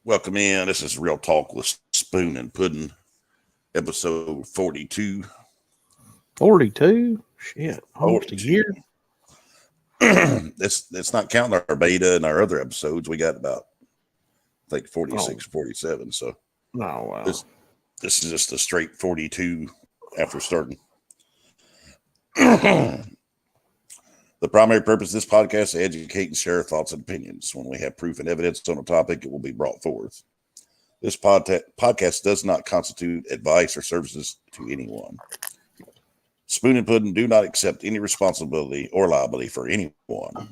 Welcome in. This is Real Talk with Spoon and Puddin, episode 42. 42? Shit, almost 42. a year. It's not counting our beta and our other episodes. We got about, I think, 46 or 47. So wow. this is just a straight 42 after starting. The primary purpose of this podcast is to educate and share thoughts and opinions. When we have proof and evidence on a topic, it will be brought forth. This podcast does not constitute advice or services to anyone. Spoon and Puddin do not accept any responsibility or liability for anyone,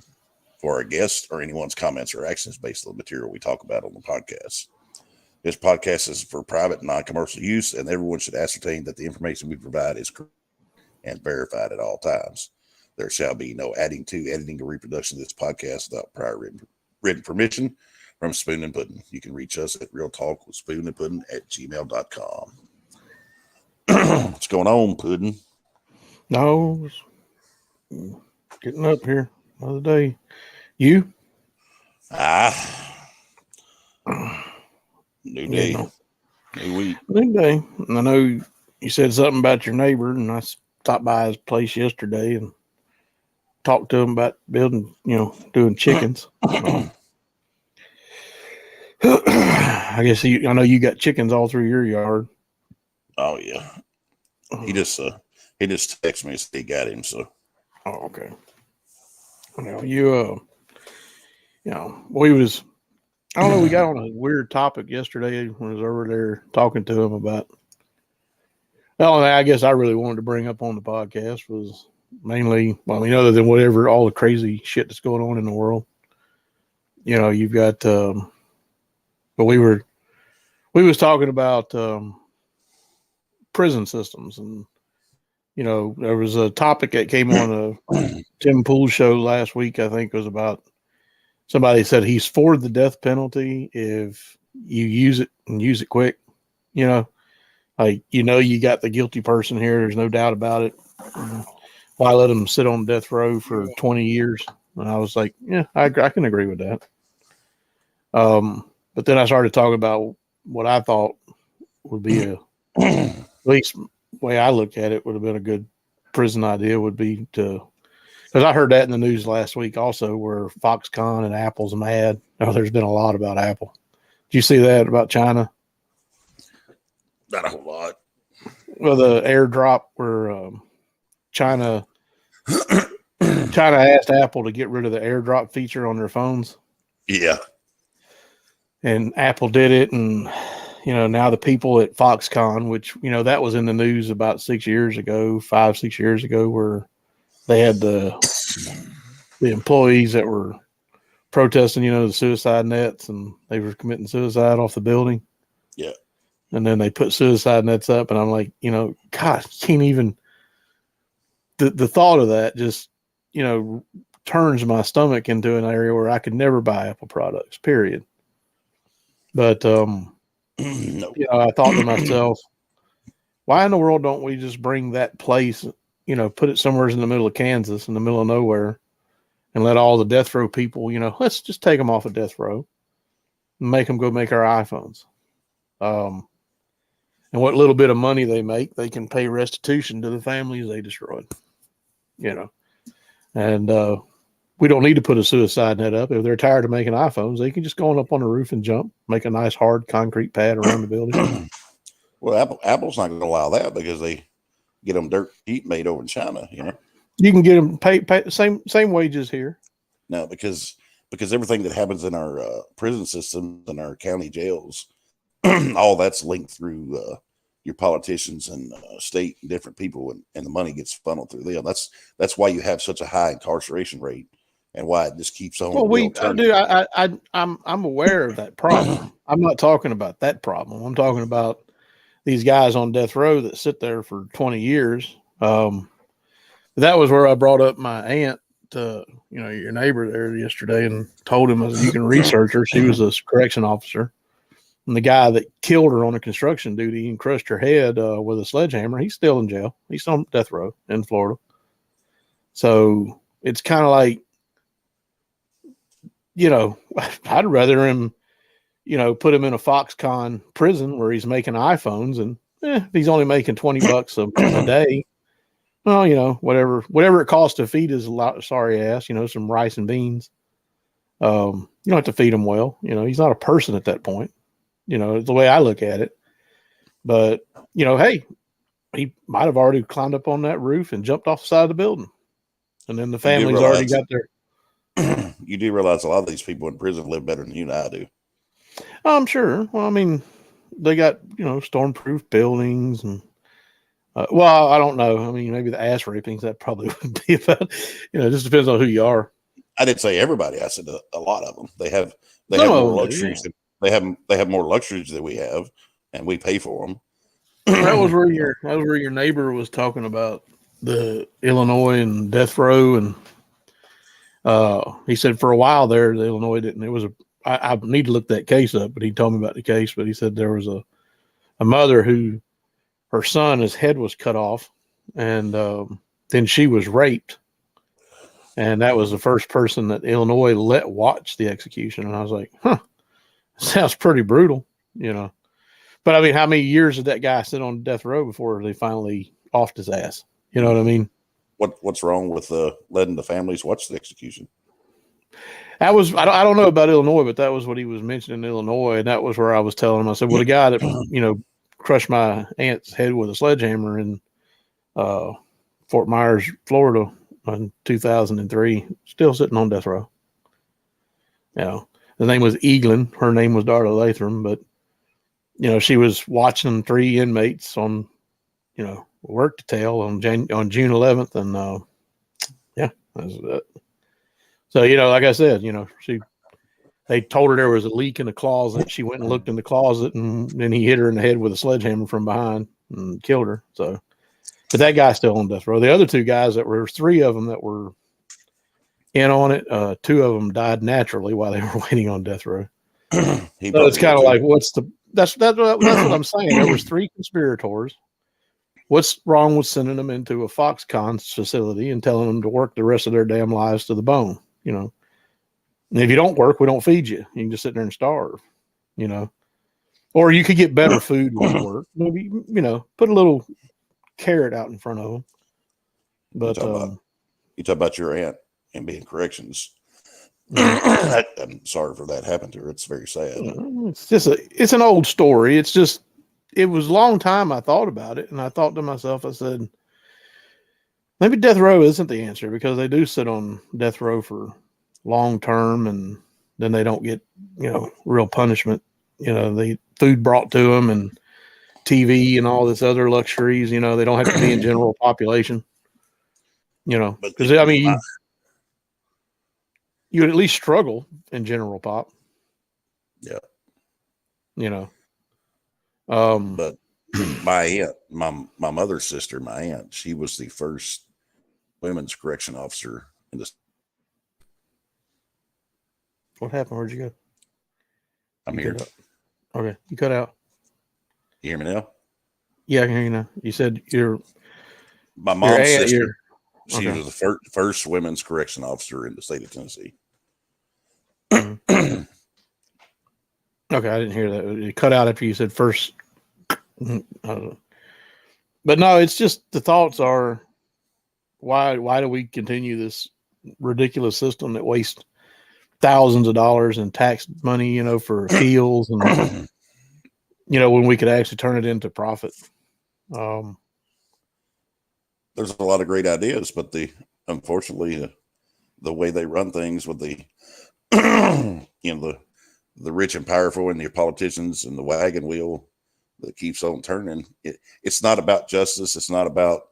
for our guests, or anyone's comments or actions based on the material we talk about on the podcast. This podcast is for private, non-commercial use, and everyone should ascertain that the information we provide is correct and verified at all times. There shall be no adding to, editing, or reproduction of this podcast without prior written permission from Spoon and Puddin. You can reach us at Real Talk with Spoon and Puddin at gmail.com. What's going on, Puddin? No, getting up here another day. You? New day, new week. New day. I know you said something about your neighbor, and I stopped by his place yesterday and talked to him about building, doing chickens. I guess I know you got chickens all through your yard. Oh yeah. He just texted me and said he got him. So. Oh, okay. Well, I don't know. We got on a weird topic yesterday when I was over there talking to him about. Well, I guess I really wanted to bring up on the podcast was mainly, other than whatever, all the crazy shit that's going on in the world. You've got, but we was talking about prison systems, and there was a topic that came on a Tim Pool show last week. I think it was about somebody said he's for the death penalty if you use it and use it quick. You got the guilty person here. There's no doubt about it. Why let them sit on death row for 20 years? And I was like, yeah, I can agree with that. But then I started talking about what I thought would be at least the way I look at it would have been a good prison idea would be to, because I heard that in the news last week also where Foxconn and Apple's mad. There's been a lot about Apple. Did you see that about China? Not a whole lot. Well, the airdrop where China asked Apple to get rid of the airdrop feature on their phones. Yeah. And Apple did it. And, now the people at Foxconn, which, that was in the news about 6 years ago, 5-6 years ago, where they had the employees that were protesting, the suicide nets, and they were committing suicide off the building. Yeah. And then they put suicide nets up, and I'm like, God, can't even. The thought of that just, turns my stomach into an area where I could never buy Apple products, period. But, no. I thought to myself, why in the world don't we just bring that place, put it somewhere in the middle of Kansas, in the middle of nowhere, and let all the death row people, let's just take them off of death row and make them go make our iPhones. And what little bit of money they make, they can pay restitution to the families they destroyed. And we don't need to put a suicide net up. If they're tired of making iPhones, they can just go on up on the roof and jump, make a nice hard concrete pad around the building. Well, Apple's not going to allow that because they get them dirt cheap made over in China. You can get them pay same wages here. No, because everything that happens in our prison systems and our county jails, all that's linked through your politicians and state and different people, and the money gets funneled through them. That's why you have such a high incarceration rate, and why it just keeps on. Well, I'm aware of that problem. I'm not talking about that problem. I'm talking about these guys on death row that sit there for 20 years. That was where I brought up my aunt to, your neighbor there yesterday, and told him, you can research her. She was a correction officer. And the guy that killed her on a construction duty and crushed her head with a sledgehammer, he's still in jail. He's on death row in Florida. So it's kind of like, I'd rather him put him in a Foxconn prison where he's making iPhones, and if he's only making $20 a day, well, whatever it costs to feed his sorry ass, some rice and beans. You don't have to feed him well. He's not a person at that point. The way I look at it. But hey, he might have already climbed up on that roof and jumped off the side of the building, and then the family's already got there. You do realize a lot of these people in prison live better than you and I do. I'm sure. Well, I mean, they got stormproof buildings, and well, I don't know. I mean, maybe the ass rapings that probably would be about. It just depends on who you are. I didn't say everybody. I said a lot of them. They have more luxuries. They have more luxuries than we have, and we pay for them. That was where your neighbor was talking about the Illinois and death row, and he said for a while there, the Illinois didn't. It was I need to look that case up, but he told me about the case. But he said there was a mother who her son, his head was cut off, and then she was raped, and that was the first person that Illinois let watch the execution. And I was like, sounds pretty brutal, But I mean, how many years did that guy sit on death row before they finally offed his ass? You know what I mean? What's wrong with letting the families watch the execution? That was I don't know about Illinois, but that was what he was mentioning in Illinois, and that was where I was telling him. I said, well, the guy that crushed my aunt's head with a sledgehammer in Fort Myers, Florida, in 2003, still sitting on death row. The name was Eaglin. Her name was Darla Latham, but she was watching 3 inmates on, work detail on June 11th, and that's it. So like I said, they told her there was a leak in the closet. She went and looked in the closet, and then he hit her in the head with a sledgehammer from behind and killed her. So, but that guy's still on death row. The other 2 guys that were 3 of them that were in on it. 2 of them died naturally while they were waiting on death row. So it's kind of like, that's what I'm saying. There was 3 conspirators. What's wrong with sending them into a Foxconn facility and telling them to work the rest of their damn lives to the bone? And if you don't work, we don't feed you. You can just sit there and starve, or you could get better food when you work. Maybe, put a little carrot out in front of them. But you talk about your aunt and being corrections. I'm sorry for that happened to her. It's very sad. It's an old story. It was a long time I thought about it, and I thought to myself, I said, maybe death row isn't the answer, because they do sit on death row for long term, and then they don't get, real punishment. The food brought to them and TV and all this other luxuries. They don't have to be in general population. Because I mean, you would at least struggle in general pop. Yeah. But my aunt, my mother's sister, my aunt, she was the first women's correction officer in this. What happened? Where'd you go? I'm here. Okay, you cut out. You hear me now? Yeah, I can hear you now. You said my mom's sister. She was the first women's correction officer in the state of Tennessee. Okay, I didn't hear that. It cut out after you said first. But no, it's just the thoughts are, why do we continue this ridiculous system that wastes thousands of dollars in tax money, for appeals, and when we could actually turn it into profit. There's a lot of great ideas, but unfortunately the way they run things with the the rich and powerful and the politicians and the wagon wheel that keeps on turning. It's not about justice. It's not about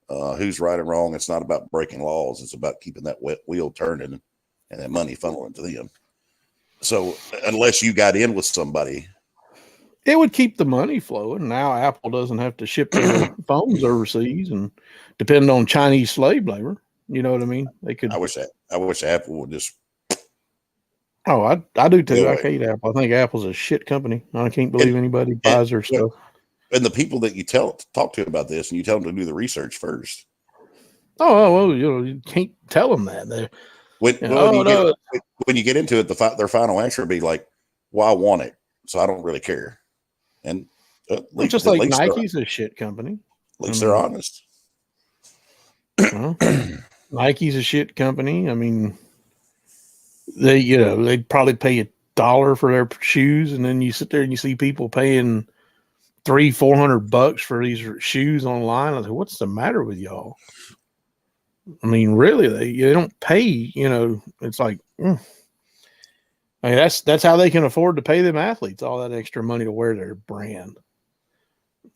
who's right and wrong. It's not about breaking laws. It's about keeping that wheel turning and that money funneling to them. So unless you got in with somebody, it would keep the money flowing. Now Apple doesn't have to ship their phones overseas and depend on Chinese slave labor. You know what I mean? They could. I wish Apple would just. Oh, I do too. I hate Apple. I think Apple's a shit company. I can't believe anybody buys their stuff. And the people that you talk to about this, and you tell them to do the research first. Oh well, you can't tell them that. When you get into it, their final answer would be like, "Well, I want it," So I don't really care. And It's just like Nike's a shit company. At least they're honest. Well, Nike's a shit company. I mean, they'd probably pay $1 for their shoes, and then you sit there and you see people paying $300-400 for these shoes online. I was like, what's the matter with y'all? I mean, really, they don't pay. It's like, I mean, that's how they can afford to pay them athletes all that extra money to wear their brand.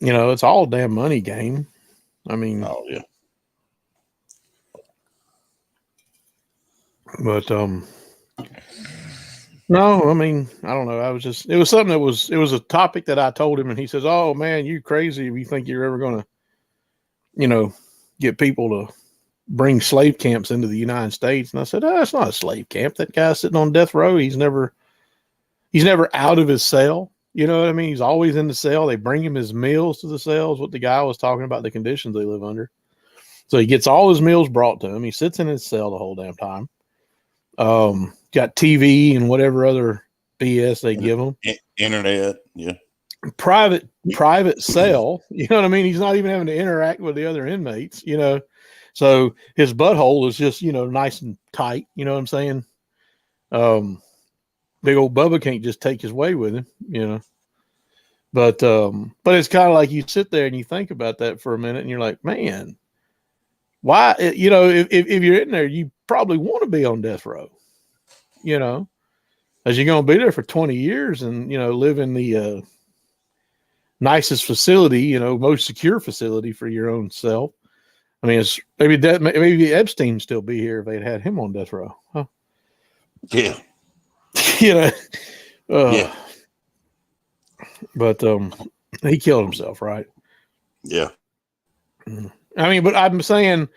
It's all a damn money game. I mean, oh yeah. But no, I mean, I don't know. It was something it was a topic that I told him, and he says, "Oh man, you crazy if you think you're ever going to, get people to bring slave camps into the United States." And I said, "Oh, it's not a slave camp. That guy's sitting on death row. He's never out of his cell. You know what I mean? He's always in the cell. They bring him his meals to the cells. What the guy was talking about, the conditions they live under. So he gets all his meals brought to him. He sits in his cell the whole damn time. Got TV and whatever other BS they give him. Internet, yeah. Private cell. You know what I mean? He's not even having to interact with the other inmates. So his butthole is just nice and tight. You know what I'm saying? Big old Bubba can't just take his way with him. But it's kind of like you sit there and you think about that for a minute, and you're like, man, why? If you're in there, you probably want to be on death row, as you're going to be there for 20 years and, live in the nicest facility, most secure facility for your own self. I mean, maybe Epstein still be here if they'd had him on death row. Huh? Yeah. Yeah. But he killed himself, right? Yeah. I mean, but I'm saying,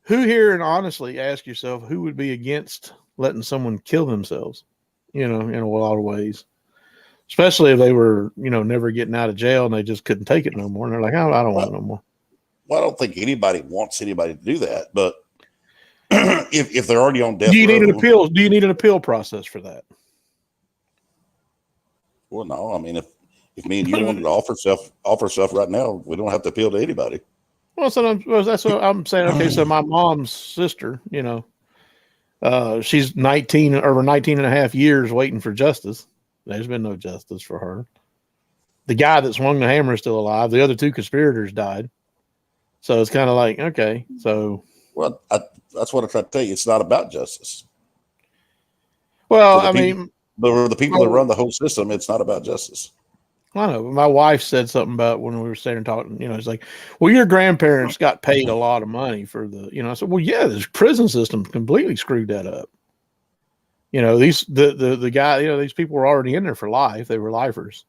who here, and honestly ask yourself, who would be against letting someone kill themselves, in a lot of ways, especially if they were, never getting out of jail and they just couldn't take it no more. And they're like, I don't want it no more. Well, I don't think anybody wants anybody to do that, but if they're already on death do you row, need an appeal? Do you need an appeal process for that? Well, no. I mean, if me and you wanted to offer stuff right now, we don't have to appeal to anybody. Well, that's what I'm saying. Okay, so my mom's sister, she's 19 and a half years waiting for justice. There's been no justice for her. The guy that swung the hammer is still alive. The other two conspirators died. So it's kind of like, okay, so. Well, that's what I try to tell you. It's not about justice. Well, but for the people that run the whole system, it's not about justice. I know. My wife said something about when we were sitting talking, it's like, well, your grandparents got paid a lot of money for I said, well, yeah, this prison system completely screwed that up. The guy, these people were already in there for life. They were lifers.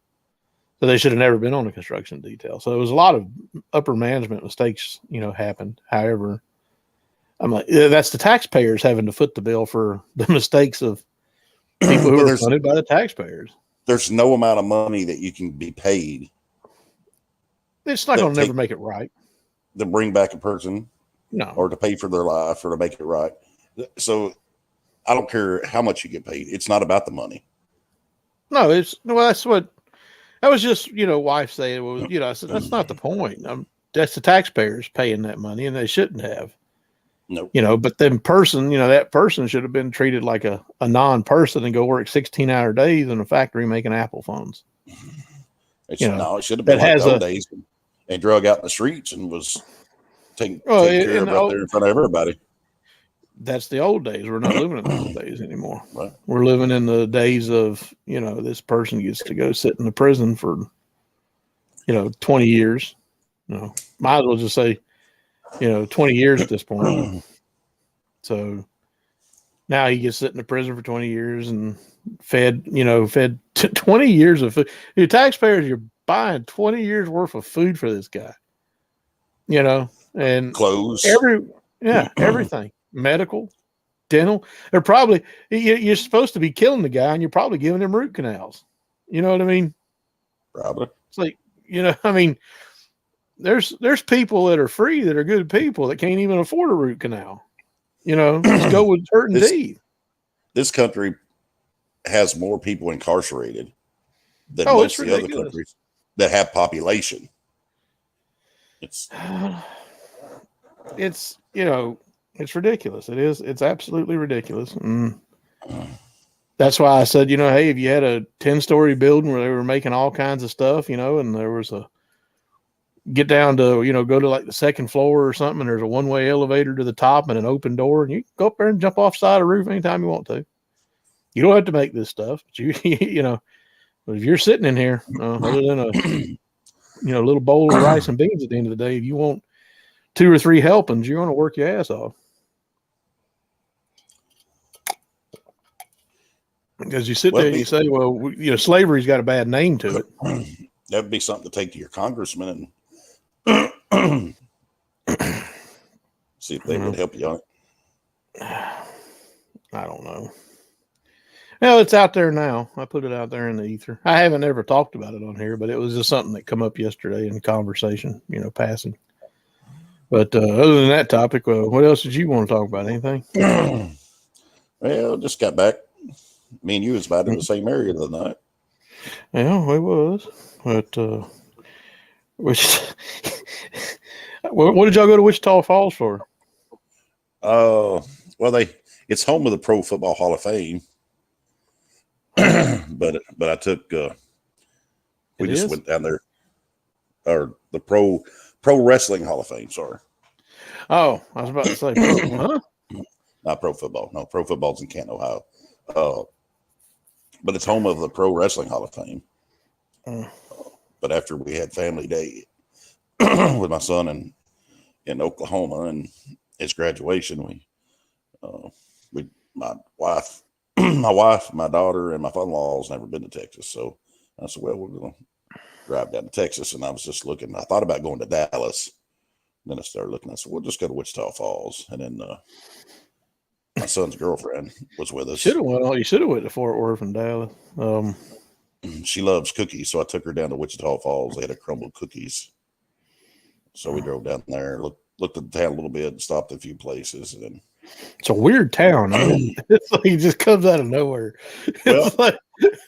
So they should have never been on a construction detail. So it was a lot of upper management mistakes, happened. However, I'm like, that's the taxpayers having to foot the bill for the mistakes of people who are funded by the taxpayers. There's no amount of money that you can be paid. It's not going to never make it right. To bring back a person, no, or to pay for their life, or to make it right. So I don't care how much you get paid. It's not about the money. No, that's what I was just, wife saying. Well, I said that's not the point. That's the taxpayers paying that money, and they shouldn't have. No, but then that person should have been treated like a non-person and go work 16-hour days in a factory making Apple phones. It should have been like the old days and drug out in the streets and was taken care of out there in front of everybody. That's the old days. We're not living in the old days anymore. Right. We're living in the days of, this person gets to go sit in the prison for, 20 years. Might as well just say, 20 years at this point. So now he gets sit in the prison for 20 years and fed 20 years of food. Your taxpayers, you're buying 20 years worth of food for this guy, and clothes, everything, medical, dental. They're probably, you're supposed to be killing the guy and you're probably giving him root canals. You know what I mean? Probably. It's like, there's people that are free that are good people that can't even afford a root canal. Just go with certain teeth. This country has more people incarcerated than Oh, it's most of the other ridiculous. countries that have population. It's It's it's ridiculous. It is. It's absolutely ridiculous. That's why I said, hey, if you had a 10-story building where they were making all kinds of stuff, and there was a get down to, go to like the second floor or something, and there's a one-way elevator to the top and an open door, and you can go up there and jump off the side of the roof anytime you want to. You don't have to make this stuff, but but if you're sitting in here, other than a little bowl of rice and beans at the end of the day, if you want 2 or 3 helpings, you're going to work your ass off. Because you sit there and you say, well, slavery's got a bad name to it. That would be something to take to your congressman and see if they would help you on it. I don't know. Well, it's out there now. I put it out there in the ether. I haven't ever talked about it on here, but it was just something that come up yesterday in conversation, passing. But other than that topic, what else did you want to talk about? Anything? Well, just got back. Me and you was about in the same area the other night. Yeah, it was. But what did y'all go to Wichita Falls for? Well, it's home of the Pro Football Hall of Fame. but I took we just went down there, or the Pro Wrestling Hall of Fame. Sorry. Oh, I was about to say, huh? Not pro football. No, pro football's in Canton, Ohio. But it's home of the Pro Wrestling Hall of Fame. But after we had family day with my son in Oklahoma and his graduation, my wife, my daughter, and my father-in-law has never been to Texas. So I said, well, we're going to drive down to Texas. And I was just looking. I thought about going to Dallas. Then I started looking. I said, we'll just go to Wichita Falls. And then my son's girlfriend was with us. You should have went to Fort Worth and Dallas. She loves cookies, so I took her down to Wichita Falls. They had a crumbled cookies. So we drove down there, looked at the town a little bit, stopped at a few places, and then it's a weird town. It's like it just comes out of nowhere.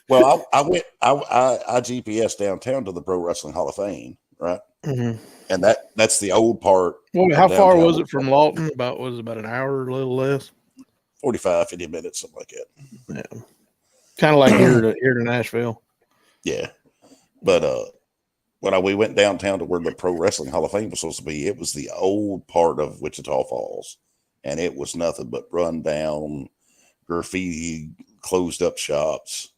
Well, I went. I GPS downtown to the Pro Wrestling Hall of Fame, right? Mm-hmm. And that's the old part. Well, how far was it from Lawton? About an hour or a little less? 45, 50 minutes, something like that. Yeah, kind of like here to Nashville. Yeah, but when we went downtown to where the Pro Wrestling Hall of Fame was supposed to be, it was the old part of Wichita Falls, and it was nothing but run down, graffiti, closed up shops.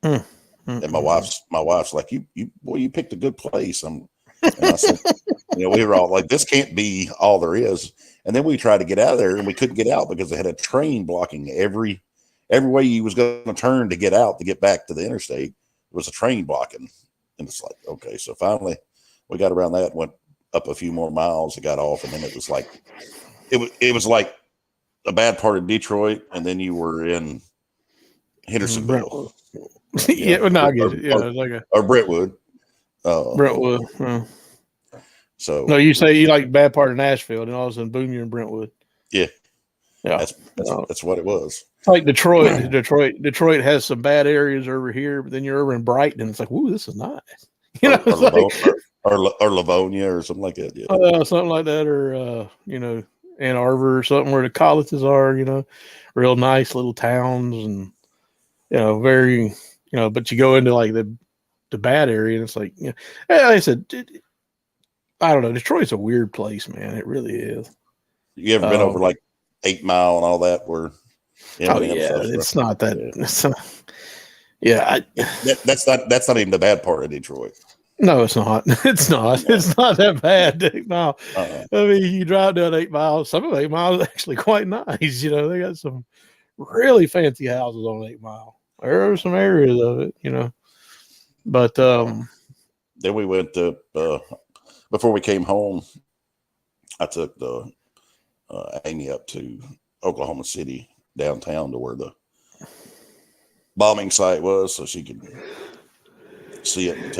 And my wife's like, you picked a good place. And I said, we were all like, this can't be all there is. And then we tried to get out of there, and we couldn't get out because they had a train blocking every way you was going to turn to get out to get back to the interstate. There was a train blocking, and it's like, okay. So finally, we got around that, went up a few more miles, and got off, and then it was like a bad part of Detroit, and then you were in Hendersonville. Yeah, well, no, I get it. Yeah, or Brentwood. Brentwood. So no, you say you like bad part of Nashville, and all of a sudden, boom, you're in Brentwood. Yeah, yeah, that's what it was. It's like Detroit. Detroit has some bad areas over here, but then you're over in Brighton, and it's like, ooh, this is nice. Or Livonia or something like that. Yeah, something like that, or Ann Arbor or something where the colleges are. Real nice little towns, and very but you go into like the bad area, and it's like, like I said, I don't know. Detroit's a weird place, man. It really is. You ever been over like 8 Mile and all that? Where it's not that. Yeah, that's not even the bad part of Detroit. No, it's not. It's not. It's not that bad. 8 Mile. I mean, you drive down 8 Mile. Some of 8 Mile is actually quite nice. They got some really fancy houses on 8 Mile. There are some areas of it, but then we went to before we came home. I took Amy up to Oklahoma City downtown to where the bombing site was, so she could see it and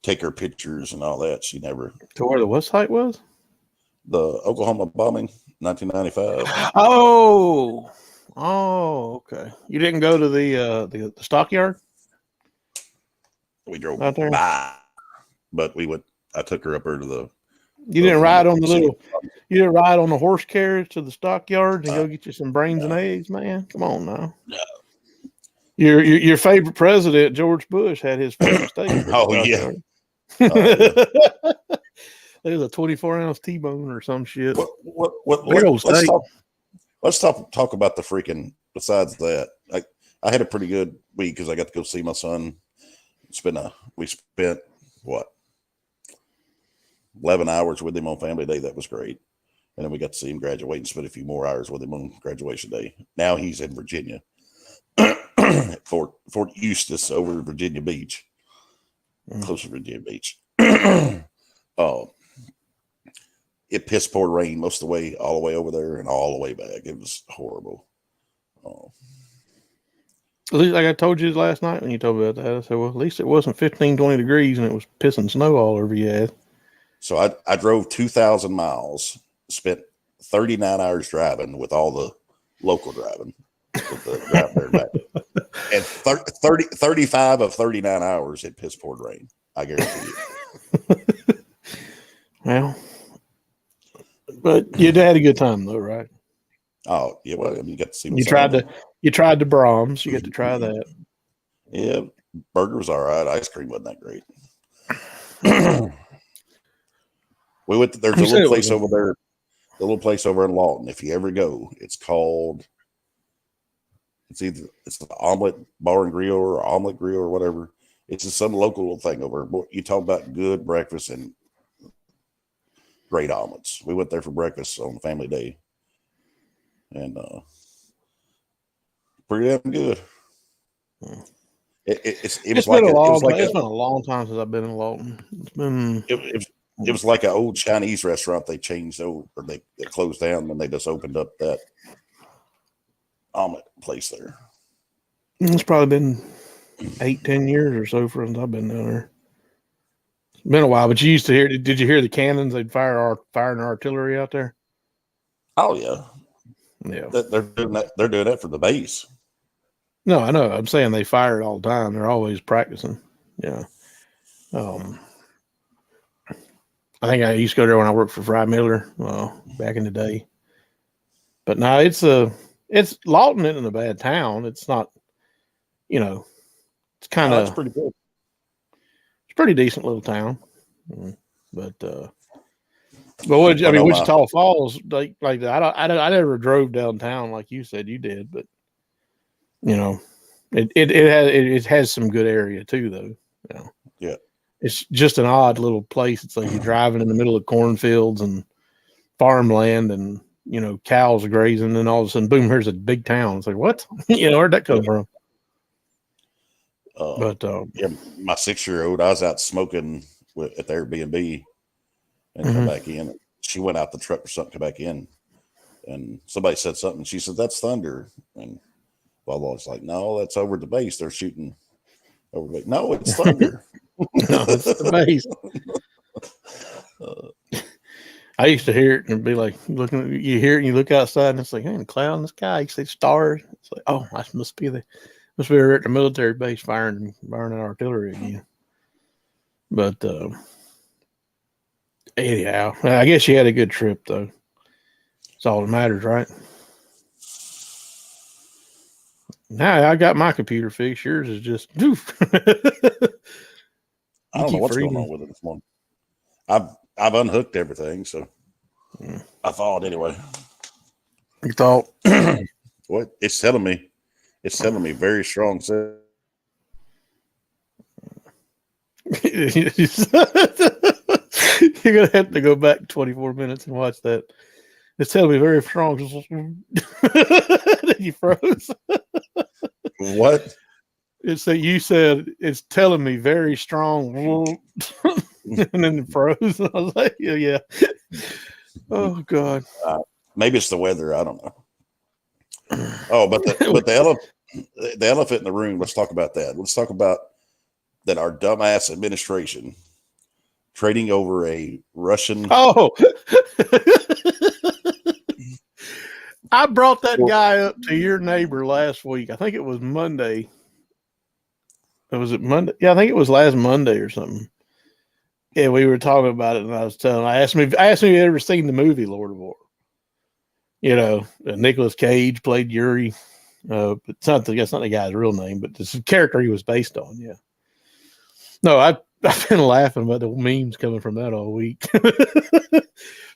take her pictures and all that. She never to where the what site was? The Oklahoma bombing, 1995. Oh, okay. You didn't go to the stockyard? We drove out there. by, but we went. I took her up there to the. You didn't ride on the little. You didn't ride on the horse carriage to the stockyards and go get you some brains and eggs, man. Come on now. No. Your favorite president, George Bush, had his first steak. Oh yeah. Oh, yeah. There's a 24-ounce T-bone or some shit. Let's talk about the freaking. Besides that, I had a pretty good week because I got to go see my son. We spent what 11 hours with him on family day. That was great. And then we got to see him graduate and spend a few more hours with him on graduation day. Now he's in Virginia, at Fort Eustis over Virginia Beach, close to Virginia Beach. It piss poured rain most of the way, all the way over there and all the way back. It was horrible. At least, like I told you last night when you told me about that, I said, well, at least it wasn't 15, 20 degrees and it was pissing snow all over your ass. So I drove 2,000 miles, spent 39 hours driving with all the local driving. With the drive there and back. And 35 of 39 hours it piss poured rain. I guarantee you. Well, but you had a good time though, right? Oh yeah, well, I mean, you got to see. You tried the Brahms. You get to try that. Yeah, burger was all right. Ice cream wasn't that great. We went. There's a little place over there. The little place over in Lawton. If you ever go, it's called. It's the Omelet Bar and Grill or Omelet Grill or whatever. It's just some local little thing over. You talk about good breakfast and great omelets. We went there for breakfast on family day, and pretty damn good. It's been a long time since I've been in Lawton. It was like an old Chinese restaurant they changed over, or they closed down, and they just opened up that omelet place there. It's probably been 8-10 years or so since I've been down there. It's been a while, but you used to hear. Did you hear the cannons? They'd firing artillery out there. Oh yeah. They're doing that for the base. No, I know. I'm saying they fire it all the time. They're always practicing. Yeah. I think I used to go there when I worked for Fry Miller back in the day. But now it's Lawton isn't a bad town. It's not, it's kind of pretty good. It's a pretty decent little town. But Wichita Falls, like that. I never drove downtown like you said you did, but it has some good area too, though. Yeah, it's just an odd little place. It's like you're driving in the middle of cornfields and farmland, and cows grazing, and all of a sudden, boom! Here's a big town. It's like, what? Where'd that come from? My 6-year-old, I was out smoking at the Airbnb and come back in. She went out the truck or something, come back in, and somebody said something. She said, "That's thunder." And I was like, "No, that's over the base. They're shooting over the base." No, it's thunder. No, it's the base. I used to hear it and be like, you hear it and you look outside and it's like, hey, a cloud in the sky. You see stars. It's like, oh, that must be we're at the military base firing artillery again. But anyhow, I guess you had a good trip though. That's all that matters, right? Now I got my computer fixed. Yours is just doof. I don't know what's going on with it this morning. I've unhooked everything, so I thought anyway. You thought what? It's telling me very strong. You're gonna have to go back 24 minutes and watch that. It's telling me very strong. You froze. What? It's that you said it's telling me very strong, and then it froze. I was like, yeah. Oh God. Maybe it's the weather. I don't know. Oh, but the elephant in the room. Let's talk about that. Let's talk about that. Our dumbass administration trading over a Russian. Oh. I brought that guy up to your neighbor last week. I think it was Monday. Was it Monday? Yeah, I think it was last Monday or something. Yeah, we were talking about it, and I asked me if you ever seen the movie Lord of War. You know, Nicolas Cage played Yuri. But that's not the guy's real name, but it's the character he was based on. Yeah. No, I've been laughing about the memes coming from that all week.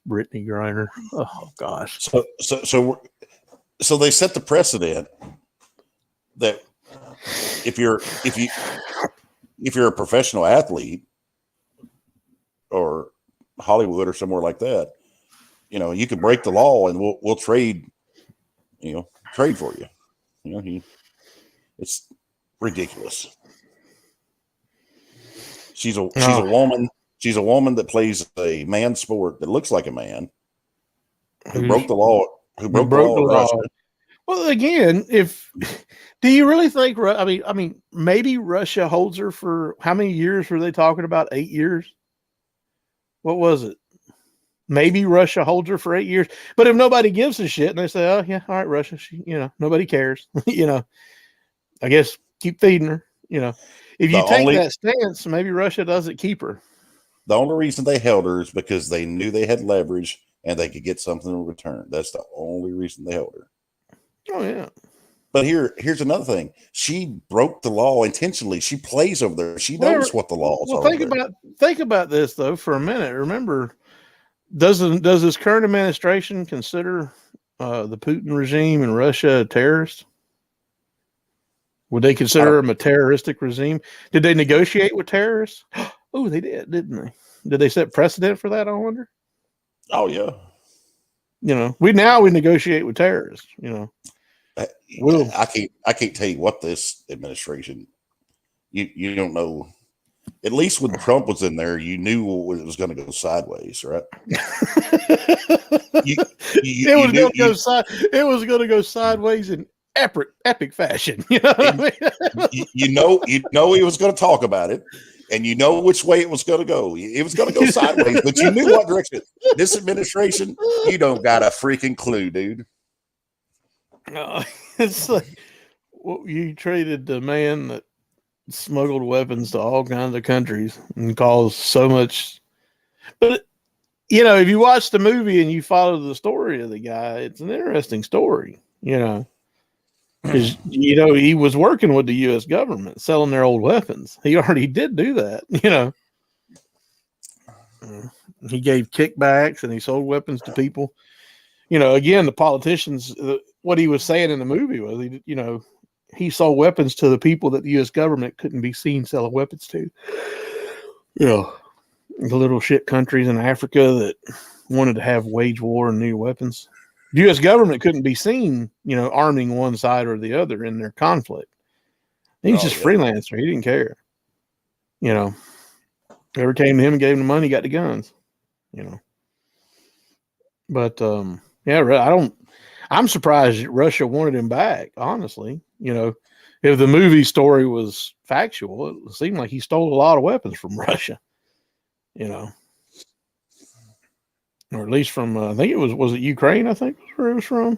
Brittany Griner. Oh gosh. So they set the precedent that if you're a professional athlete or Hollywood or somewhere like that, you know, you can break the law and we'll trade for you. You know, it's ridiculous. She's a woman. She's a woman that plays a man sport that looks like a man who broke the law. Who broke the law in Russia. Well, again, do you really think? I mean, maybe Russia holds her for how many years were they talking about? 8 years. What was it? Maybe Russia holds her for 8 years. But if nobody gives a shit and they say, "Oh yeah, all right, Russia," nobody cares. I guess keep feeding her. If you take that stance, maybe Russia doesn't keep her. The only reason they held her is because they knew they had leverage and they could get something in return. That's the only reason they held her. Oh yeah. But here's another thing. She broke the law intentionally. She plays over there. She knows what the laws are. Think about this though for a minute. Remember, does this current administration consider the Putin regime in Russia a terrorist? Would they consider them a terroristic regime? Did they negotiate with terrorists? Oh, they did, didn't they? Did they set precedent for that? I wonder. Oh yeah. We negotiate with terrorists. I can't tell you what this administration. You don't know. At least when Trump was in there, you knew it was going to go sideways, right? It was going to go sideways in epic fashion. You know what I mean? you know he was going to talk about it, and you know which way it was going to go. It was going to go sideways, but you knew what direction. This administration, you don't got a freaking clue, dude. It's like you traded the man that smuggled weapons to all kinds of countries and caused so much. But if you watch the movie and you follow the story of the guy, it's an interesting story. Because he was working with the U.S. government selling their old weapons. He already did do that. He gave kickbacks and he sold weapons to people. Again, the politicians. What he was saying in the movie was, he sold weapons to the people that the U.S. government couldn't be seen selling weapons to. The little shit countries in Africa that wanted to have wage war and need weapons. The U.S. government couldn't be seen, arming one side or the other in their conflict. He's just freelancer. He didn't care. Whoever came to him and gave him the money, got the guns. But I'm surprised Russia wanted him back, honestly. If the movie story was factual, it seemed like he stole a lot of weapons from Russia. Or at least from, I think was it Ukraine? I think was where it was from.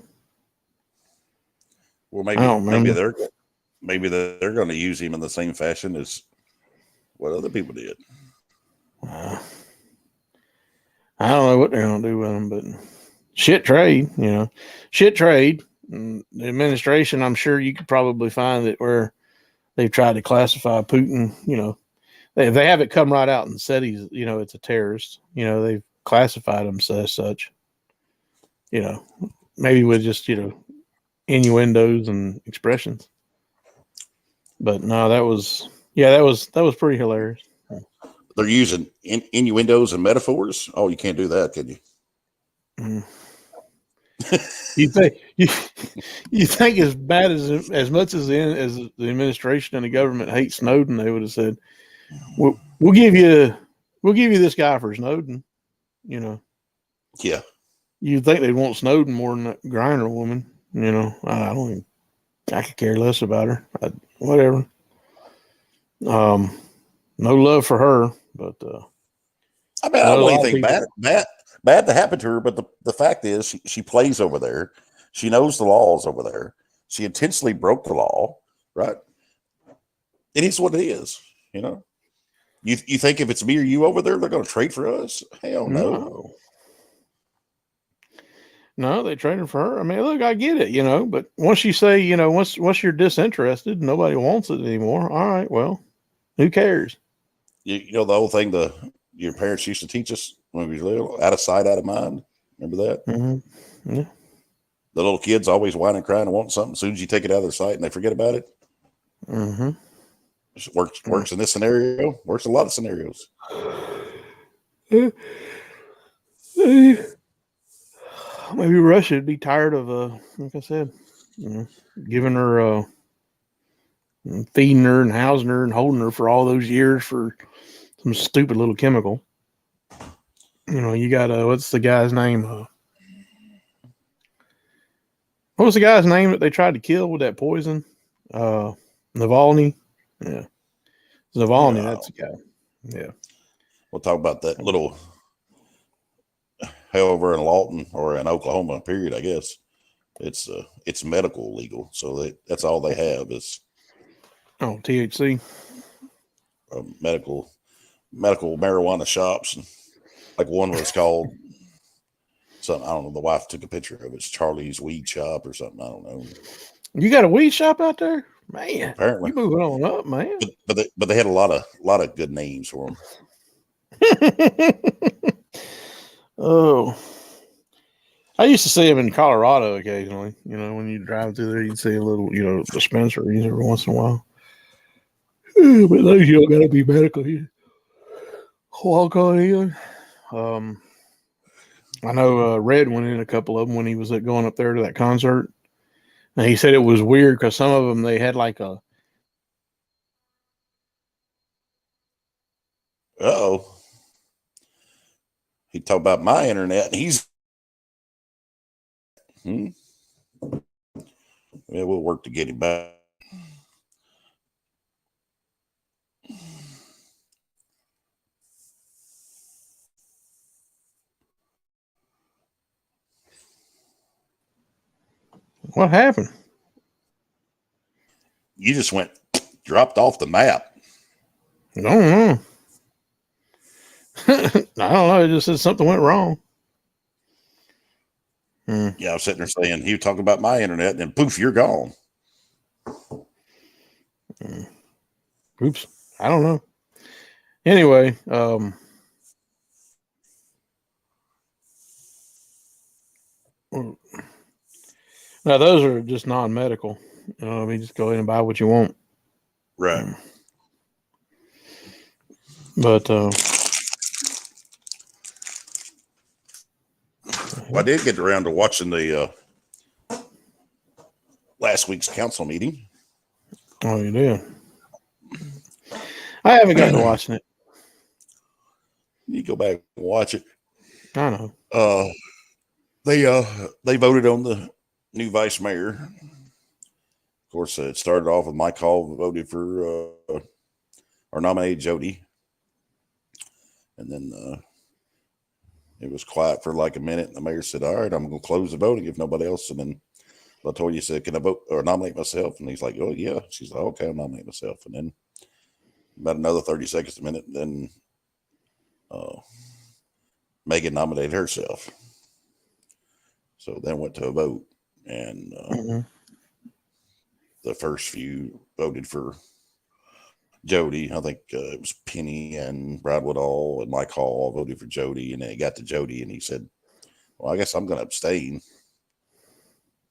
Well, maybe they're going to use him in the same fashion as what other people did. I don't know what they're going to do with him, but shit trade. And the administration, I'm sure you could probably find it where they've tried to classify Putin. They have it come right out and said he's, it's a terrorist. They've classified him as such. Maybe with just innuendos and expressions. But no, that was pretty hilarious. They're using innuendos and metaphors. Oh, you can't do that, can you? Mm. You think as bad as much as the administration and the government hate Snowden, they would have said, "We'll give you this guy for Snowden." Yeah. You'd think they'd want Snowden more than that Griner woman. I could care less about her. Whatever. No love for her, but I don't anything bad to happen to her. But the fact is, she plays over there. She knows the laws over there. She intentionally broke the law, right? It is what it is. You know, you think if it's me or you over there, they're going to trade for us? Hell no. No, they traded for her. I mean, look, I get it, but once you say, once you're disinterested, nobody wants it anymore. All right, well, who cares? You know the whole thing your parents used to teach us when we were little, out of sight, out of mind. Remember that? Mm-hmm. Yeah. The little kids always whining, crying, and wanting something. As soon as you take it out of their sight and they forget about it. Mm-hmm. It works in this scenario. Works in a lot of scenarios. Maybe Russia would be tired of, like I said, giving her, feeding her and housing her and holding her for all those years for some stupid little chemical. You got what's the guy's name? What was the guy's name that they tried to kill with that poison? Navalny. Yeah, Navalny. That's the guy. Yeah. We'll talk about that little hell over in Lawton or in Oklahoma. Period. I guess it's medical legal, so that's all they have is THC. Medical marijuana shops. Like one was called something. I don't know. The wife took a picture of it. It's Charlie's Weed Shop or something. I don't know. You got a weed shop out there, man? Apparently, you moving on up, man. But they had a lot of good names for them. Oh, I used to see them in Colorado occasionally. When you drive through there, you'd see a little, dispensaries every once in a while. But those you don't got to be medical. You walk on in. I know Red went in a couple of them when he was going up there to that concert. And he said it was weird because some of them, they had like a. Uh-oh. He talked about my internet. And he's. Yeah, we'll work to get him back. What happened? You just dropped off the map. I don't know. I don't know. It just said something went wrong. Yeah, I was sitting there saying he was talking about my internet, and then poof, you're gone. Oops. I don't know. Anyway, now those are just non-medical. Just go in and buy what you want. Right. But I did get around to watching the last week's council meeting. Oh, you did? I haven't gotten to watching it. You go back and watch it. I know. They voted on the new vice mayor. Of course, it started off with Mike Hall voted for or nominated Jody, and then it was quiet for like a minute. And the mayor said, "All right, I'm going to close the voting if nobody else." And then Latoya said, "Can I vote or nominate myself?" And he's like, "Oh yeah." She's like, "Okay, I'll nominate myself." And then about another 30 seconds a minute, then Megan nominated herself. So then went to a vote, and the first few voted for Jody. I think it was Penny and Brad Woodall and Mike Hall all voted for Jody, and then it got to Jody, and he said, "Well, I guess I'm going to abstain,"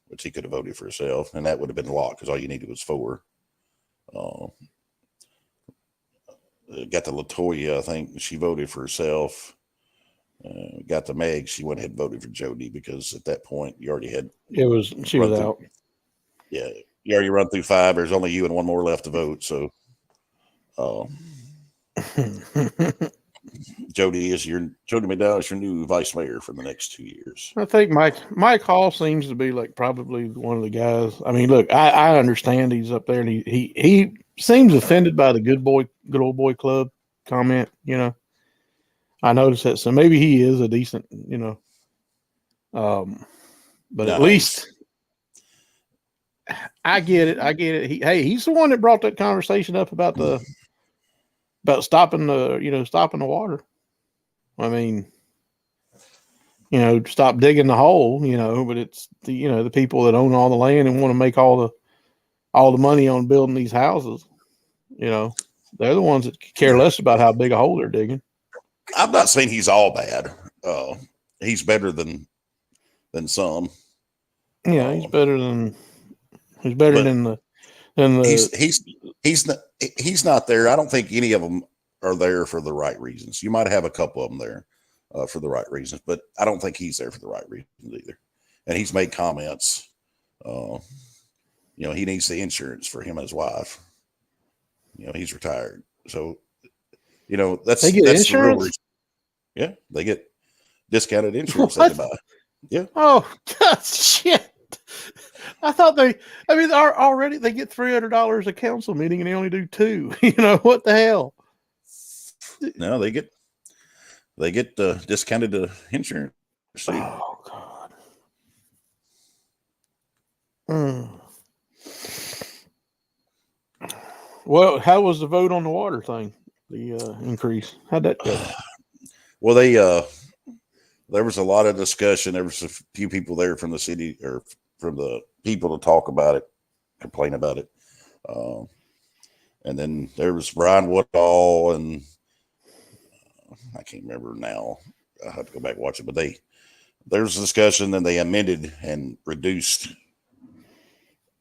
which he could have voted for himself, and that would have been a lot because all you needed was 4. Got to Latoya, I think she voted for herself. Got to Meg, she went ahead and voted for Jody because at that point you already had. She was out. Yeah, you already run through 5. There's only you and one more left to vote. So, Jody McDowell is your new vice mayor for the next 2 years. I think Mike Hall seems to be like probably one of the guys. I mean, look, I understand he's up there and he seems offended by the good old boy club comment. I noticed that. So maybe he is a decent, but at least I get it. I get it. He's the one that brought that conversation up about stopping the water. I mean, stop digging the hole, but it's the people that own all the land and want to make all the money on building these houses. They're the ones that care less about how big a hole they're digging. I'm not saying he's all bad. He's better than some. Yeah, he's better than the he's not there. I don't think any of them are there for the right reasons. You might have a couple of them there for the right reasons, but I don't think he's there for the right reasons either. And he's made comments. He needs the insurance for him and his wife. He's retired, so that's they get that's insurance. The real reason. Yeah, they get discounted insurance they can buy. Yeah. Oh God, shit! I thought they already they get $300 a council meeting and they only do 2. What the hell? No, they get discounted insurance. Oh God. Mm. Well, how was the vote on the water thing? The increase? How'd that go? Well, there was a lot of discussion. There was a few people there from the city or from the people to talk about it, complain about it. And then there was Brian Woodall and I can't remember now. I have to go back and watch it, but there was a discussion and they amended and reduced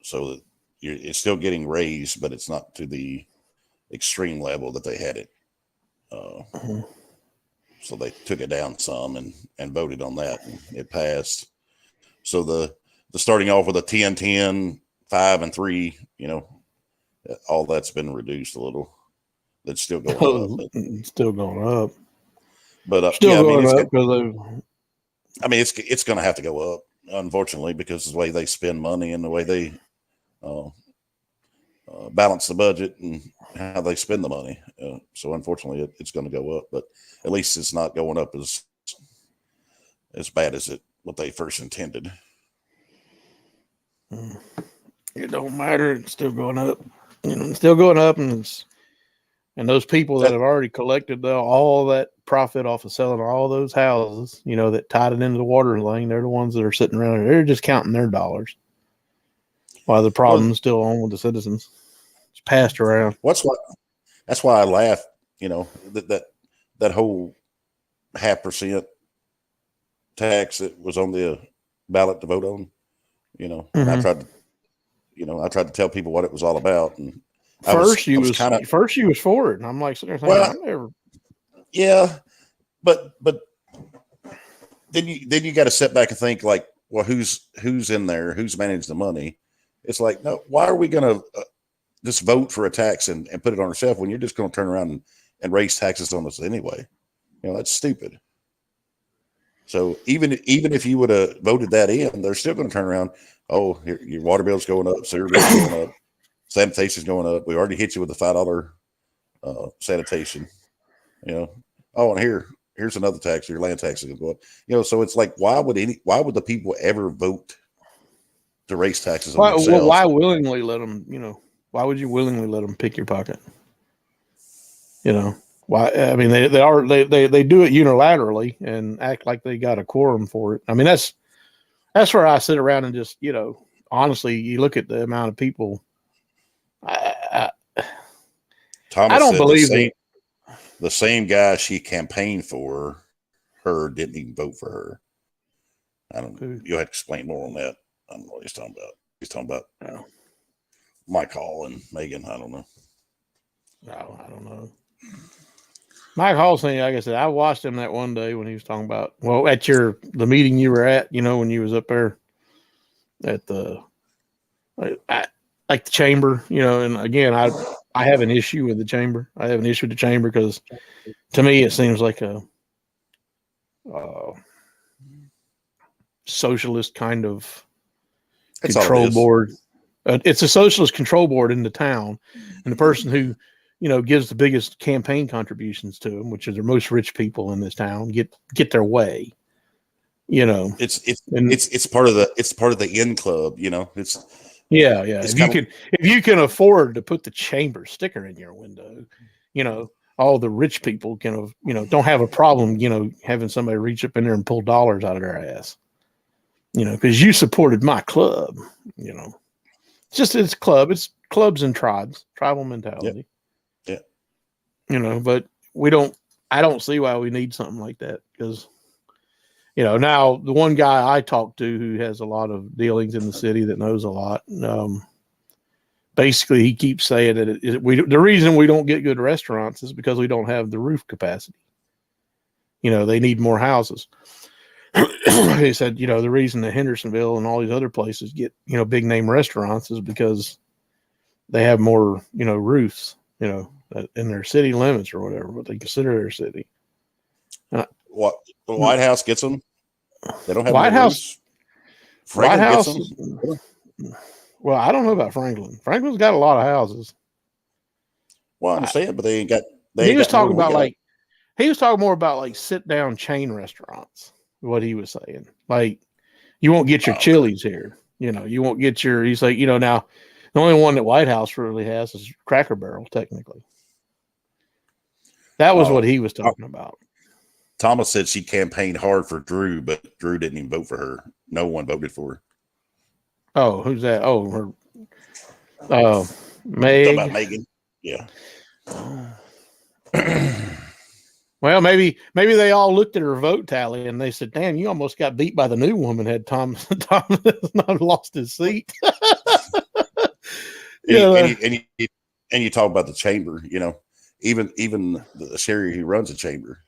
so that it's still getting raised, but it's not to the extreme level that they had it. So they took it down some and voted on that, and it passed. So the starting off with a 10-10, 5 and 3, all that's been reduced a little. That's still going up. It's still going up. But still going up because it's going to have to go up, unfortunately, because of the way they spend money and the way they balance the budget and how they spend the money. So unfortunately, it's going to go up, but at least it's not going up as bad as what they first intended. It don't matter. It's still going up. It's still going up, and those people that have already collected all that profit off of selling all those houses, that tied it into the water lane, they're the ones that are sitting around there. They're just counting their dollars. While the problem's still on with the citizens. It's passed around. That's why I laugh, that whole 0.5% tax that was on the ballot to vote on, and I tried to tell people what it was all about. And first she was for it. And I'm like, sitting there thinking, yeah, but then you got to sit back and think like, well, who's in there? Who's managed the money? It's like, no, why are we going to just vote for a tax and put it on ourselves when you're just going to turn around and raise taxes on us anyway? That's stupid. So even if you would have voted that in, they're still going to turn around. Oh, your water bill's going up, sewer bill's going up, sanitation's going up. We already hit you with the $5 sanitation. Oh, and here's another tax. Your land tax is going to go up. So it's like, why would the people ever vote to raise taxes on themselves? Well, why willingly let them? Why would you willingly let them pick your pocket? Why? I mean, they do it unilaterally and act like they got a quorum for it. I mean, that's where I sit around and just honestly, you look at the amount of people. I don't believe the same guy she campaigned for her didn't even vote for her. I don't know. You'll have to explain more on that. I don't know what he's talking about. He's talking about Mike Hall and Megan. I don't know. No, I don't know. Mike Hall thing, like I said, I watched him that one day when he was talking about, at the meeting you were at, when you was up there at the chamber, and again, I have an issue with the chamber. I have an issue with the chamber because to me it seems like a socialist kind of control board. It's a socialist control board in the town, and the person who gives the biggest campaign contributions to them, which are the most rich people in this town, get their way. It's part of the in club. Yeah, yeah. It's If you can afford to put the chamber sticker in your window, all the rich people can, don't have a problem, having somebody reach up in there and pull dollars out of their ass, because you supported my club, it's clubs and tribal mentality. Yeah. But I don't see why we need something like that because, now the one guy I talked to who has a lot of dealings in the city that knows a lot, basically he keeps saying that the reason we don't get good restaurants is because we don't have the roof capacity. They need more houses. He said, the reason that Hendersonville and all these other places get, big name restaurants is because they have more, roofs, in their city limits or whatever, what they consider their city. What the White House gets them? They don't have White no House. Franklin White gets House. them. Well, I don't know about Franklin. Franklin's got a lot of houses. Well, I understand, but they ain't got. He was talking about he was talking more about like sit down chain restaurants. What he was saying, like you won't get your Chili's here. You won't get your. He's like, now the only one that White House really has is Cracker Barrel. Technically, that was what he was talking about. Thomas said she campaigned hard for Drew, but Drew didn't even vote for her. No one voted for her. Oh, who's that? Oh, her. Meg. About Megan. Yeah. Well, maybe they all looked at her vote tally and they said, "Damn, you almost got beat by the new woman." Had Thomas not lost his seat? And you talk about the chamber. Even the Sherry who runs the chamber.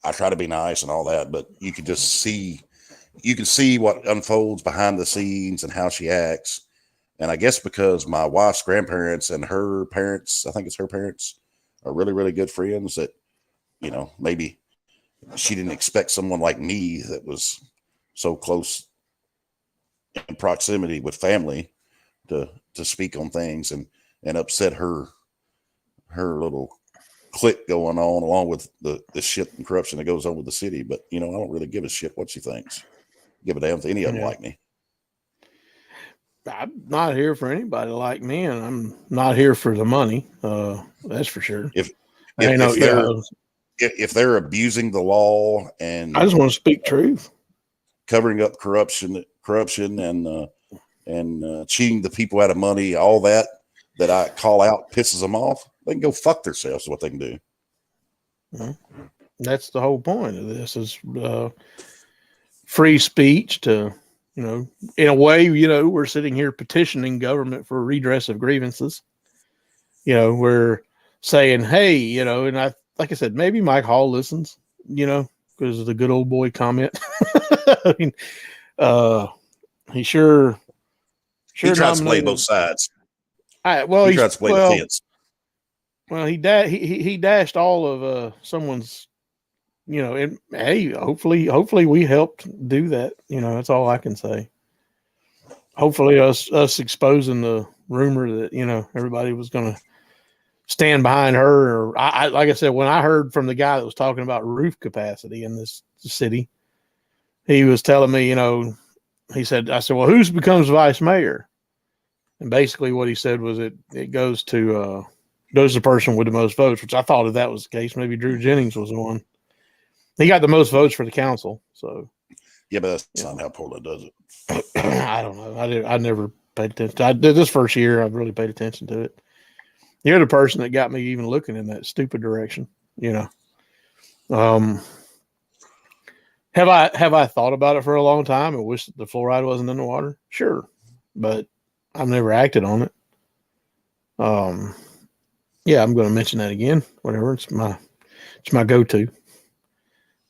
I try to be nice and all that, but you can see what unfolds behind the scenes and how she acts. And I guess because my wife's grandparents and her parents, I think it's her parents, are really, really good friends that, maybe she didn't expect someone like me that was so close in proximity with family to speak on things and upset her little clique going on along with the shit and corruption that goes on with the city. But, I don't really give a shit what she thinks. Give a damn if any of them like me. I'm not here for anybody like me, and I'm not here for the money. That's for sure. If they're abusing the law and I just want to speak truth, covering up corruption and cheating the people out of money, all that I call out pisses them off, they can go fuck themselves. Is what they can do. That's the whole point of this is free speech to, in a way, we're sitting here petitioning government for redress of grievances. We're saying, hey, and like I said, maybe Mike Hall listens, because of the good old boy comment. I mean, he sure he tries to play both sides. He tries to play the fence. Well, he dashed all of someone's, and hey, hopefully we helped do that. That's all I can say. Hopefully us exposing the rumor that, everybody was going to stand behind her. Or I like I said, when I heard from the guy that was talking about roof capacity in this city, he was telling me, I said, well, who becomes vice mayor? And basically what he said was it goes to the person with the most votes, which I thought if that was the case, maybe Drew Jennings was the one. He got the most votes for the council. So yeah, but that's not how Portland does it. I don't know. I never paid attention. I did this first year. I've really paid attention to it. You're the person that got me even looking in that stupid direction. Have I thought about it for a long time and wish that the fluoride wasn't in the water? Sure, but I've never acted on it. Yeah, I'm going to mention that again. Whatever, it's my go-to.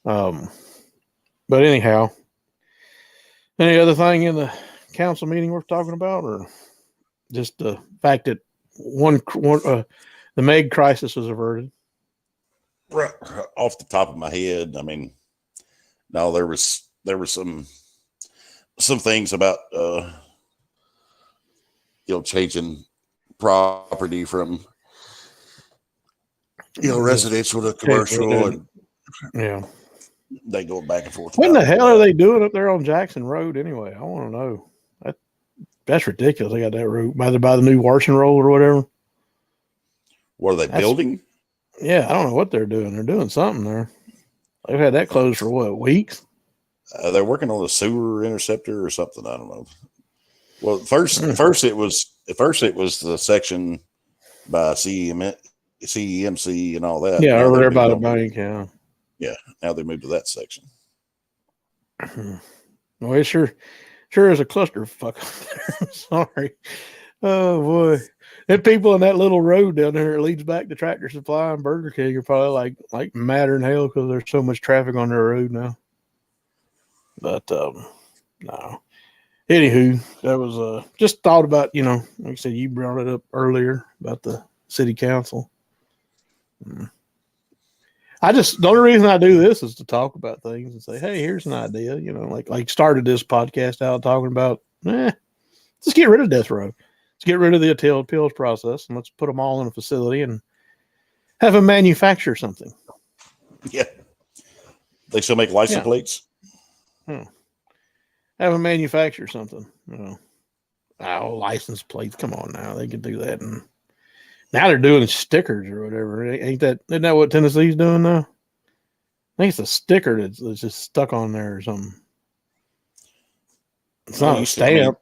But anyhow, any other thing in the council meeting worth talking about, or just the fact that the Meg crisis was averted? Right off the top of my head, I mean, no, there were some things about changing property from residential to commercial, and yeah, they go back and forth. What the hell are they doing up there on Jackson Road anyway? I want to know. That's ridiculous. They got that road by the new washing roll or whatever. What are they building? Yeah, I don't know what they're doing. They're doing something there. They've had that closed for what, weeks? They're working on a sewer interceptor or something. I don't know. Well, first it was the section by CEMC and all that. Yeah, Now over there by the bank. Yeah. Now they moved to that section. Well, it sure is a clusterfuck up there. Sorry. Oh boy. And people in that little road down there that leads back to Tractor Supply and Burger King are probably like madder than hell because there's so much traffic on their road now. But no. Anywho, that was just thought about, like I said, you brought it up earlier about the city council. The only reason I do this is to talk about things and say, hey, here's an idea, like started this podcast out talking about, let's get rid of death row. Let's get rid of the appeals process and let's put them all in a facility and have them manufacture something. Yeah. They still make license plates? Have them manufacture something, license plates. Come on now. They could do that. And now they're doing stickers or whatever. Isn't that what Tennessee's doing now? I think it's a sticker that's just stuck on there or something. It's not a stamp.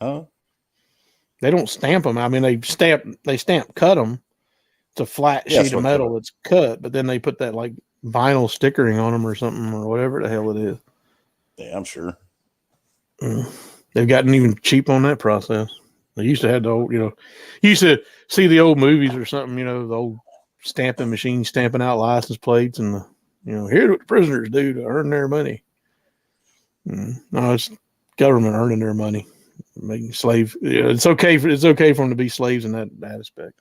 Huh? They don't stamp them. I mean, they stamp cut them. It's a flat sheet of metal that's cut, but then they put that like vinyl stickering on them or something or whatever the hell it is. Yeah, I'm sure. They've gotten even cheap on that process. They used to have the old, you used to see the old movies or something, the old stamping machine stamping out license plates and here's what the prisoners do to earn their money. No, it's government earning their money, making slave. It's okay for them to be slaves in that aspect.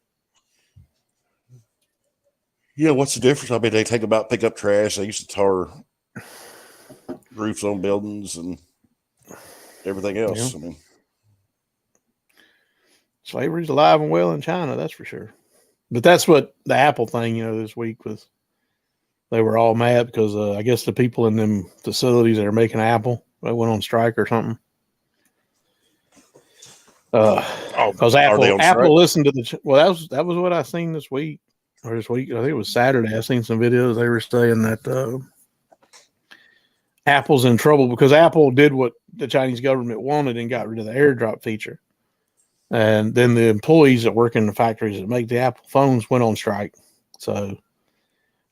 Yeah, what's the difference? I mean, they pick up trash. They used to tar roofs on buildings and everything else. Yeah. I mean, slavery's alive and well in China, that's for sure. But that's what the Apple thing, this week was. They were all mad because I guess the people in them facilities that are making Apple, they went on strike or something. Because Apple listened to that was what I seen this week. Or this week, I think it was Saturday. I seen some videos. They were saying that Apple's in trouble because Apple did what the Chinese government wanted and got rid of the AirDrop feature. And then the employees that work in the factories that make the Apple phones went on strike. So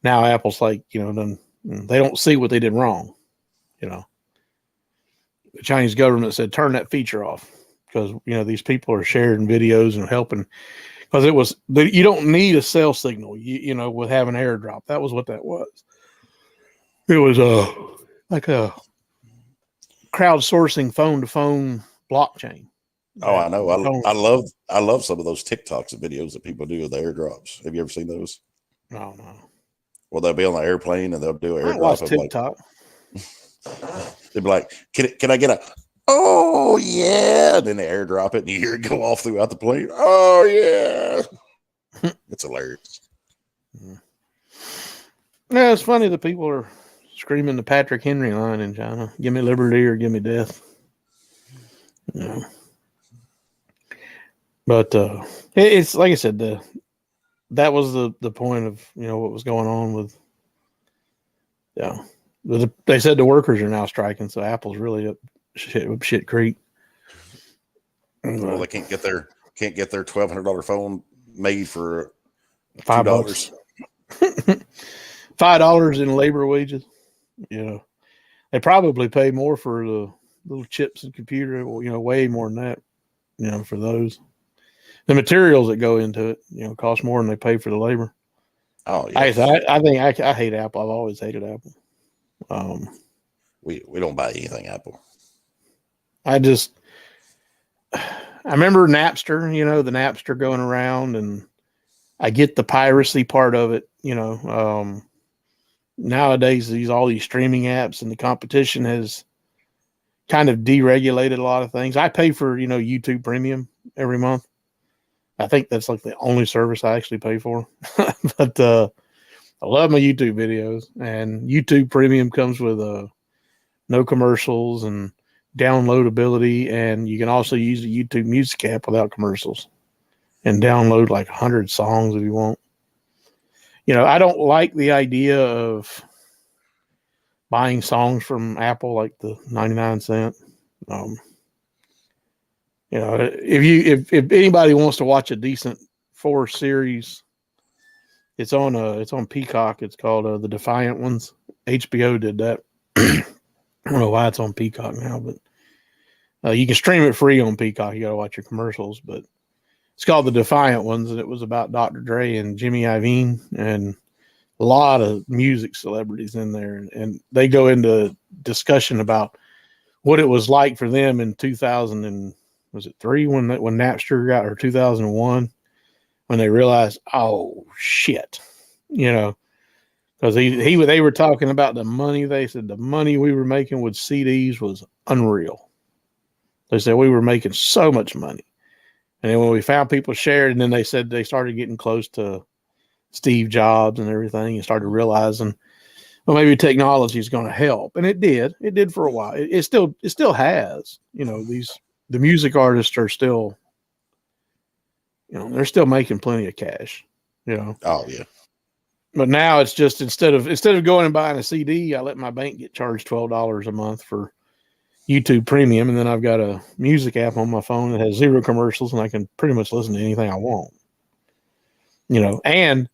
now Apple's like, they don't see what they did wrong. The Chinese government said, turn that feature off because, these people are sharing videos and helping. Because you don't need a cell signal, with having AirDrop. That was what that was. It was like a crowdsourcing phone-to-phone blockchain. Oh, I know. I love some of those TikToks and videos that people do with the AirDrops. Have you ever seen those? No. Well, they'll be on the airplane and they'll do an AirDrop. I watch TikTok. They'll be like, can I get a? Oh yeah! And then they AirDrop it, and you hear it go off throughout the plane. Oh yeah! It's hilarious. Yeah, it's funny that people are screaming the Patrick Henry line in China: "Give me liberty or give me death." But it's like I said, that was the point of what was going on with. Yeah, they said the workers are now striking, so Apple's really up shit creek. Well, they can't get their $1,200 phone made for $5. $5 in labor wages. They probably pay more for the little chips and computer. Way more than that. For those, the materials that go into it, cost more than they pay for the labor. Oh yeah. I think I hate Apple. I've always hated Apple. We don't buy anything Apple. I remember Napster, the Napster going around, and I get the piracy part of it. Nowadays all these streaming apps and the competition has kind of deregulated a lot of things. I pay for, YouTube Premium every month. I think that's like the only service I actually pay for. But I love my YouTube videos, and YouTube Premium comes with no commercials and downloadability, and you can also use the YouTube Music app without commercials and download like 100 songs if you want. I don't like the idea of buying songs from Apple, like the 99¢. If anybody wants to watch a decent 4 series, it's on Peacock. It's called The Defiant Ones. HBO did that. I don't know why it's on Peacock now, but you can stream it free on Peacock. You got to watch your commercials, but it's called The Defiant Ones, and it was about Dr. Dre and Jimmy Iovine and a lot of music celebrities in there, and they go into discussion about what it was like for them in 2000 and was it 3 when Napster got, or 2001, when they realized, oh shit, because they were talking about the money. They said the money we were making with CDs was unreal. They said we were making so much money, and then when we found people shared, and then they said they started getting close to Steve Jobs and everything, and started realizing, well, maybe technology is going to help, and it did. It did for a while. It still has. The music artists are still, they're still making plenty of cash. Oh yeah. But now it's just instead of going and buying a CD, I let my bank get charged $12 a month for YouTube Premium, and then I've got a music app on my phone that has 0 commercials, and I can pretty much listen to anything I want. And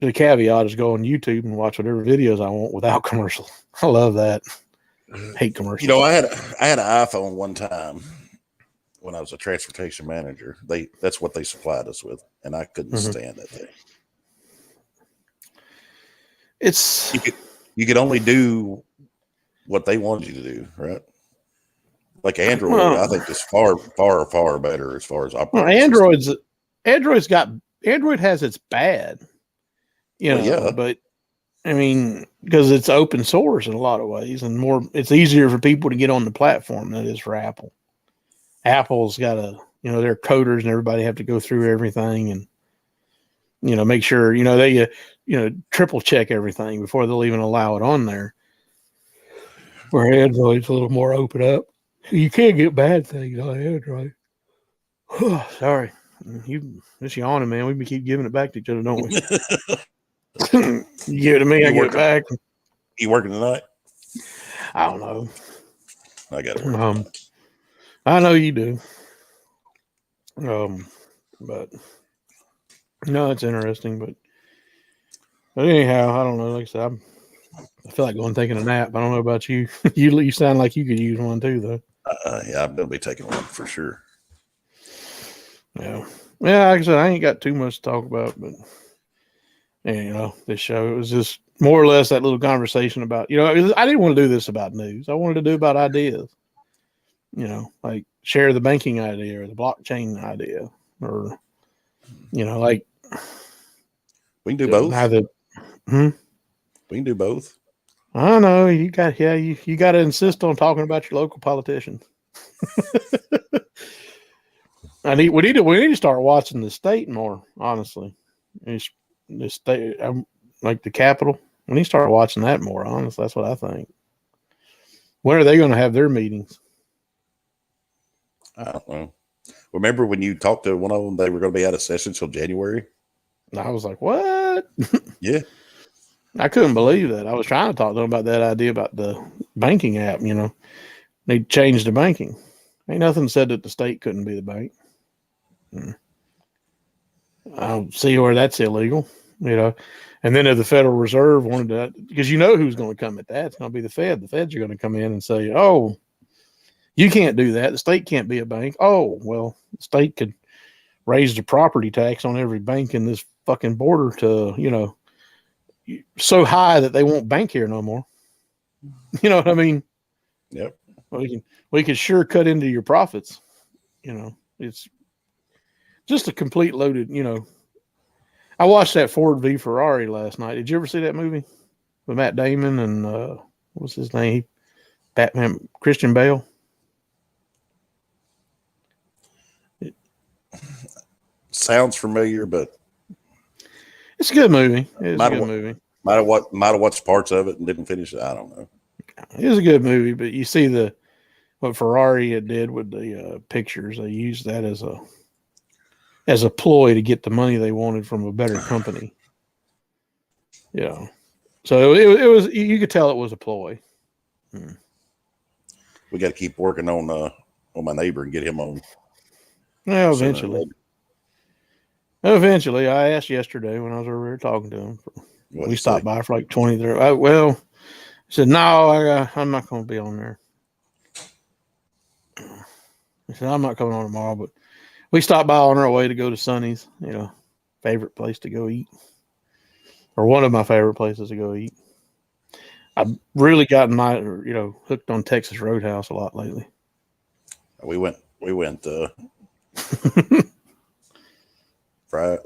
the caveat is go on YouTube and watch whatever videos I want without commercials. I love that. Hate commercials. I had an iPhone one time when I was a transportation manager. That's what they supplied us with, and I couldn't stand that thing. You could only do what they wanted you to do, right? Like Android, I think is far, far, far better as far as operating. Android has its bad, yeah. But I mean, because it's open source in a lot of ways, and it's easier for people to get on the platform than it is for Apple. Apple's got their coders, and everybody have to go through everything and, make sure, they, triple check everything before they'll even allow it on there. Where Android's a little more open up. You can't get bad things on Android. Sorry. You just yawning, man. We keep giving it back to each other, don't we? You give it to me, I give it back. You working tonight? I don't know. I got to work. I know you do. But no, it's interesting. But anyhow, I don't know. Like I said, I feel like going and taking a nap. I don't know about you. You sound like you could use one too, though. Yeah, I'll be taking one for sure. Yeah. Like I said, I ain't got too much to talk about, but this show, it was just more or less that little conversation about, I didn't want to do this about news. I wanted to do about ideas, like share the banking idea or the blockchain idea, or, like we can do both. We can do both. I know you got to insist on talking about your local politicians. We need to start watching the state more. Honestly, the state, like the Capitol. We need to start watching that more. Honestly, that's what I think. When are they going to have their meetings? I don't know. Remember when you talked to one of them? They were going to be out of session till January. I was like, what? Yeah. I couldn't believe that. I was trying to talk to them about that idea about the banking app. They changed the banking. Ain't nothing said that the state couldn't be the bank. I don't see where that's illegal, And then if the Federal Reserve wanted to, because who's going to come at that? It's going to be the Fed. The Feds are going to come in and say, oh, you can't do that. The state can't be a bank. Oh, well, the state could raise the property tax on every bank in this fucking border to, so high that they won't bank here no more. You know what I mean? Yep. We can sure cut into your profits. It's just a complete loaded, I watched that Ford v Ferrari last night. Did you ever see that movie with Matt Damon and what's his name? Batman, Christian Bale. Sounds familiar, but it's a good movie. It's a good movie. Might have watched parts of it and didn't finish it. I don't know. It was a good movie, but you see what Ferrari had did with the pictures. They used that as a ploy to get the money they wanted from a better company. Yeah. So it was, you could tell it was a ploy. We got to keep working on my neighbor and get him on. Well, eventually. Eventually, I asked yesterday when I was over here talking to him. We stopped by for like 20 there. Well, I said, no, I'm not going to be on there. I said, I'm not coming on tomorrow, but we stopped by on our way to go to Sonny's, favorite place to go eat, or one of my favorite places to go eat. I've really gotten hooked on Texas Roadhouse a lot lately. We went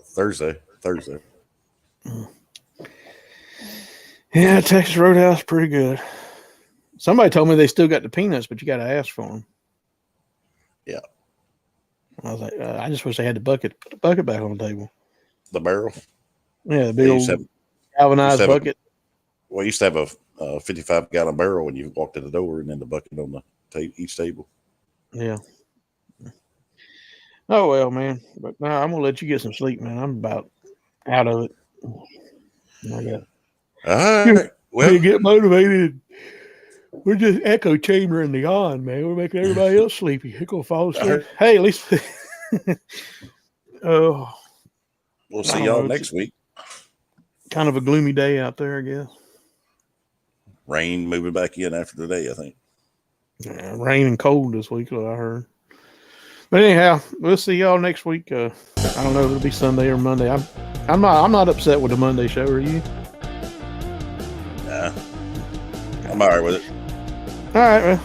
Thursday. Yeah, Texas Roadhouse, pretty good. Somebody told me they still got the peanuts, but you got to ask for them. Yeah. I was like, I just wish they had the bucket. Put the bucket back on the table. The barrel? Yeah, the big old galvanized bucket. We used to have a 55-gallon barrel when you walked in the door, and then the bucket on each table. Yeah. Oh, well, man. But no, I'm going to let you get some sleep, man. I'm about out of it. I got all right. Well, you get motivated. We're just echo chambering the yawn, man. We're making everybody else sleepy. They're going to fall asleep. Right. Hey, at least. We'll see y'all next week. Kind of a gloomy day out there, I guess. Rain moving back in after today, I think. Yeah, rain and cold this week, what I heard. But anyhow, we'll see y'all next week. I don't know if it'll be Sunday or Monday. I'm not upset with the Monday show. Are you? Nah, I'm all right with it. All right, well.